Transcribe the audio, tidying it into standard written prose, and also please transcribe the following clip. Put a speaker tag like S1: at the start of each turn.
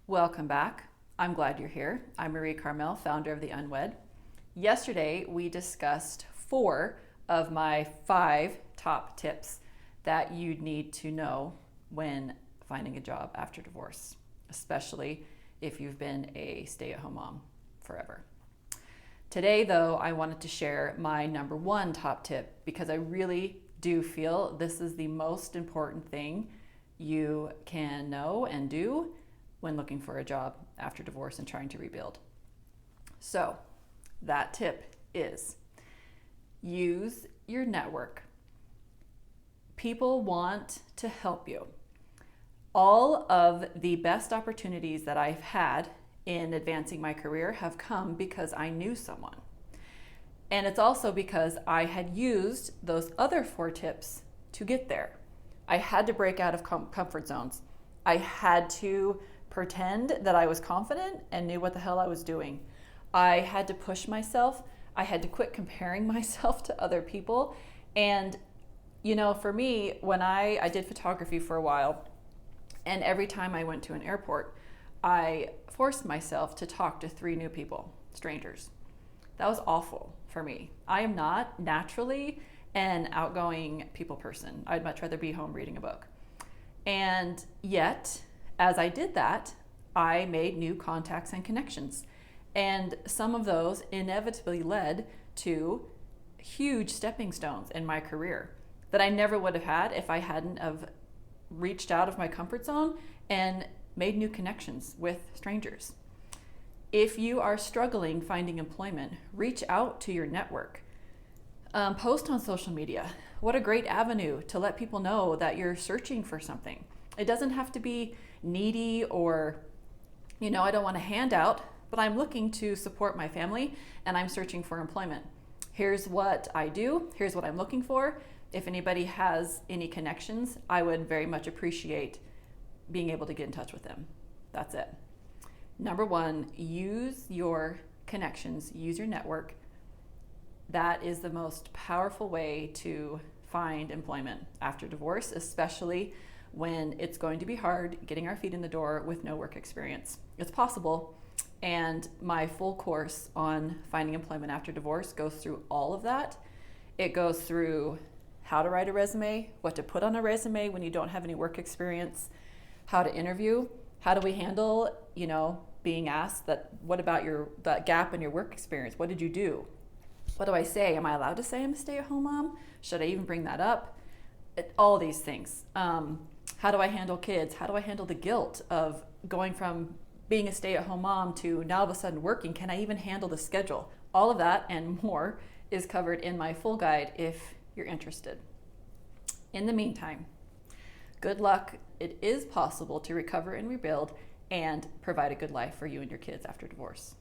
S1: Welcome back. I'm glad you're here. I'm Marie Carmel, founder of The Unwed. Yesterday, we discussed 4 of my 5 top tips that you'd need to know when finding a job after divorce, especially if you've been a stay-at-home mom forever. Today, though, I wanted to share my number 1 top tip because I really do feel this is the most important thing you can know and do when looking for a job after divorce and trying to rebuild. So that tip is use your network. People want to help you. All of the best opportunities that I've had in advancing my career have come because I knew someone. And it's also because I had used those other 4 tips to get there. I had to break out of comfort zones. I had to pretend that I was confident and knew what the hell I was doing. I had to push myself. I had to quit comparing myself to other people. And, for me, when I did photography for a while, and every time I went to an airport, I forced myself to talk to 3 new people, strangers. That was awful for me. I am not naturally an outgoing people person. I'd much rather be home reading a book. And yet, as I did that, I made new contacts and connections. And some of those inevitably led to huge stepping stones in my career that I never would have had if I hadn't have reached out of my comfort zone and made new connections with strangers. If you are struggling finding employment, reach out to your network. Post on social media. What a great avenue to let people know that you're searching for something. It doesn't have to be needy or, I don't want a handout, but I'm looking to support my family and I'm searching for employment. Here's what I do. Here's what I'm looking for. If anybody has any connections, I would very much appreciate being able to get in touch with them. That's it. Number 1, use your connections, use your network. That is the most powerful way to find employment after divorce, especially when it's going to be hard getting our feet in the door with no work experience. It's possible, and my full course on finding employment after divorce goes through all of that. It goes through how to write a resume, what to put on a resume when you don't have any work experience, how to interview, how do we handle, being asked that what about that gap in your work experience? What did you do? What do I say? Am I allowed to say I'm a stay-at-home mom? Should I even bring that up? All these things. How do I handle kids? How do I handle the guilt of going from being a stay-at-home mom to now all of a sudden working? Can I even handle the schedule? All of that and more is covered in my full guide if you're interested. In the meantime, good luck. It is possible to recover and rebuild and provide a good life for you and your kids after divorce.